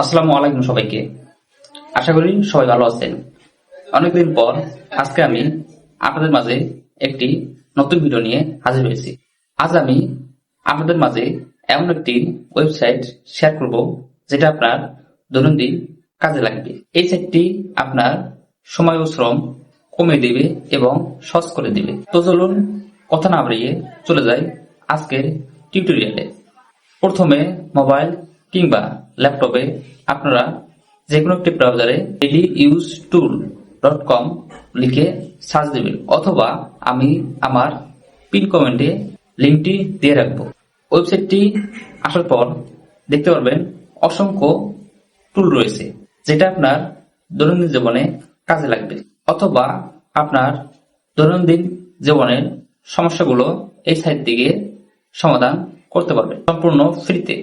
আসসালামু আলাইকুম সবাইকে। আশা করি সবাই ভালো আছেন। অনেকদিন পর আজকে আমি আপনাদের মাঝে একটি নতুন ভিডিও নিয়ে হাজির হয়েছি। আজ আমি আপনাদের মাঝে এমন একটি ওয়েবসাইট শেয়ার করব যেটা আপনার দৈনন্দিন কাজে লাগবে। এই সাইটটি আপনার সময় ও শ্রম কমে দেবে এবং সহজ করে দিবে। তো চলুন কথা না বাড়িয়ে চলে যাই আজকের টিউটোরিয়ালে। প্রথমে মোবাইল কিংবা ল্যাপটপে আপনারা যে কোনো একটি ব্রাউজারে dailyusetool.com লিখে সার্চ দেবেন, অথবা আমি আমার পিন কমেন্টে লিঙ্কটি দিয়ে রাখবো। ওয়েবসাইটটি আসার পর দেখতে পারবেন অসংখ্য টুল রয়েছে যেটা আপনার দৈনন্দিন জীবনে কাজে লাগবে, অথবা আপনার দৈনন্দিন জীবনের সমস্যাগুলো এই সাইট থেকে সমাধান করতে পারবেন সম্পূর্ণ ফ্রিতে।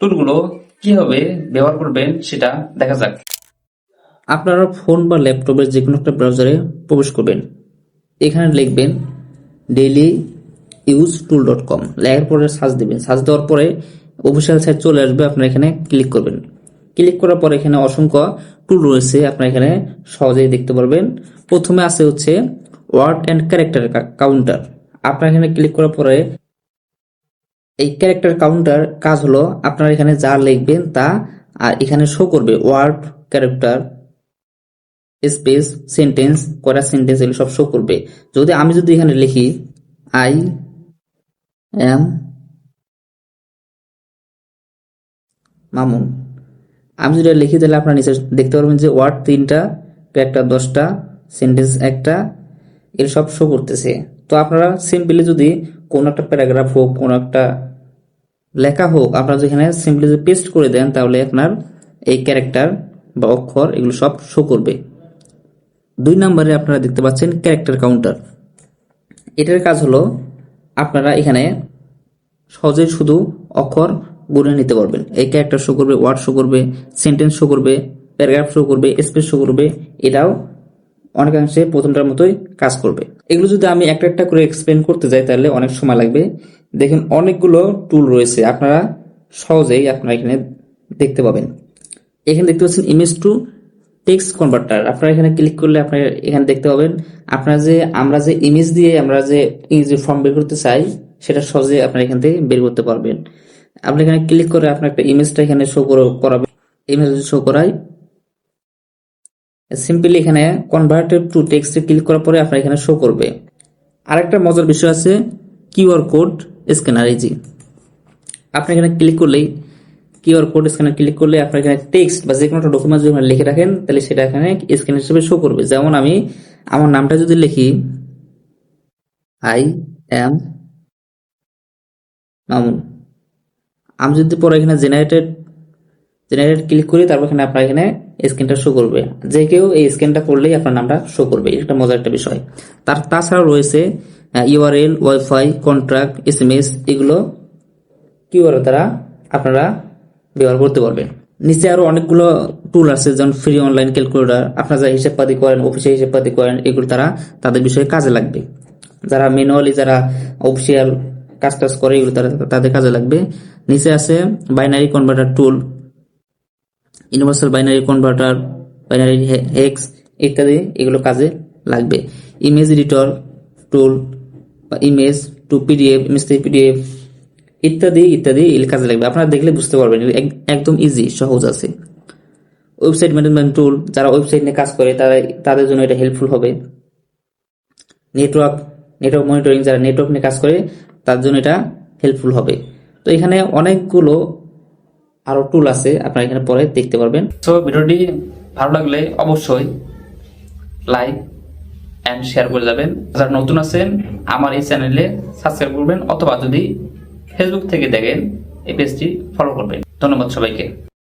টুলগুলো কিভাবে ব্যবহার করবেন সেটা দেখা যাক। আপনারা ফোন বা ল্যাপটপের যে কোনো একটা ব্রাউজারে প্রবেশ করবেন। এখানে লিখবেন dailyusetool.com, লেখার পরে সার্চ দেবেন। সার্চ দেওয়ার পরে অফিসিয়াল সাইট চলে আসবে। আপনারা এখানে ক্লিক করবেন। ক্লিক করার পরে এখানে অসংখ্য টুল রয়েছে, আপনারা এখানে সহজেই দেখতে পারবেন। প্রথমে আছে হচ্ছে ওয়ার্ড অ্যান্ড ক্যারেক্টার কাউন্টার। আপনারা এখানে ক্লিক করার পরে এই ক্যারেক্টার কাউন্টার কাজ হলো আপনারা এখানে যা লিখবেন তা আর এখানে শো করবে। ওয়ার্ড, ক্যারেক্টার, স্পেস, সেন্টেন্স, কয়টা সেন্টেন্স এগুলো সব শো করবে। আমি যদি এখানে লিখি আই এম মামুন, আমি যদি লিখি তাহলে আপনারা নিচে দেখতে পারবেন যে ওয়ার্ড 3টা, ক্যারেক্টার 10টা, সেন্টেন্স 1টা, এর সব শো করতেছে। তো আপনারা সিম্পলি যদি কোন একটা প্যারাগ্রাফ হোক, কোন একটা লেখা হোক, আপনারা যেখানে সিম্পলি যদি পেস্ট করে দেন তাহলে আপনার এই ক্যারেক্টার বা অক্ষর এগুলো সব শো করবে। 2 নম্বরে আপনারা দেখতে পাচ্ছেন ক্যারেক্টার কাউন্টার। এটার কাজ হলো আপনারা এখানে সহজে শুধু অক্ষর গুনে নিতে পারবেন। এই ক্যারেক্টার শো করবে, ওয়ার্ড শো করবে, সেন্টেন্স শো করবে, প্যারাগ্রাফ শো করবে, স্পেস শো করবে। এটাও অনেকাংশে প্রথমটার মতোই কাজ করবে। এগুলো যদি আমি একটা একটা করে এক্সপ্লেন করতে যাই তাহলে অনেক সময় লাগবে। দেখেন অনেকগুলো টুল রয়েছে, আপনারা সহজেই আপনারা এখানে দেখতে পাবেন। এখানে দেখতে পাচ্ছেন ইমেজ টু টেক্সট কনভার্টার। আপনারা এখানে ক্লিক করলে আপনারা এখানে দেখতে পাবেন আমরা যে ইমেজ দিয়ে আমরা যে ইংরেজি ফর্ম বের করতে চাই সেটা সহজে আপনারা এখান থেকে বের করতে পারবেন। আপনি এখানে ক্লিক করে আপনার একটা ইমেজটা এখানে শো করাবে। ইমেজ শো করাই সিম্পলি এখানে কনভার্টেড টু টেক্সটে ক্লিক করার পরে আপনার এখানে শো করবে। আরেকটা মজার বিষয় আছে কিউআর কোড স্ক্যানার। আপনি এখানে ক্লিক করলেই কিউআর কোড স্ক্যানার ক্লিক করলে আপনার এখানে টেক্সট বা যে কোনো একটা ডকুমেন্ট যদি লিখে রাখেন তাহলে সেটা এখানে স্ক্যান হিসেবে শো করবে। যেমন আমি আমার নামটা যদি লিখি আই এম মামুন, আমি যদি পরে এখানে জেনারেটেড ক্লিক করি তারপর এখানে আপনার এখানে স্ক্যানটা শো করবে। যে কেউ এই স্ক্যানটা করলেই আপনার নামটা শো করবে। এটা মজার একটা বিষয়। তাছাড়াও রয়েছে ইউআরএল, ওয়াইফাই, কন্ট্রাক্ট, এসএমএস, এগুলো কিউআর দ্বারা আপনারা ব্যবহার করতে পারবেন। নিচে আরো অনেকগুলো টুল আছে, যেমন ফ্রি অনলাইন ক্যালকুলেটর। আপনারা যারা হিসাবপাতি করেন, অফিসে হিসাবপাতি করেন, এগুলো তাদের বিষয়ে কাজে লাগবে। যারা ম্যানুয়ালি যারা অফিসিয়াল কাজ করে এগুলো তাদের কাজে লাগবে। নিচে আছে binary converter tool, universal binary converter, binary hex ইত্যাদি, এগুলো কাজে লাগবে। ইমেজ এডিটর টুল বা ইমেজ টু পিডিএফ, ইমেজ থেকে পিডিএফ ইত্যাদি ইত্যাদি এর কাজে লাগবে। আপনারা দেখলে বুঝতে পারবেন একদম ইজি, সহজ আছে। ওয়েবসাইট ম্যানেজমেন্ট টুল, যারা ওয়েবসাইট নিয়ে কাজ করে তাদের জন্য এটা হেল্পফুল হবে। নেটওয়ার্ক মনিটরিং, যারা নেটওয়ার্ক নিয়ে কাজ করে তার জন্য এটা হেল্পফুল হবে। তো এখানে অনেকগুলো আরো টুল আছে, আপনারা এখানে পরে দেখতে পারবেন। তো ভিডিওটি ভালো লাগলে অবশ্যই লাইক এন্ড শেয়ার করে যাবেন। যারা নতুন আছেন আমার এই চ্যানেলে সাবস্ক্রাইব করবেন, অথবা যদি ফেসবুক থেকে দেখেন এই পেজটি ফলো করবেন। ধন্যবাদ সবাইকে।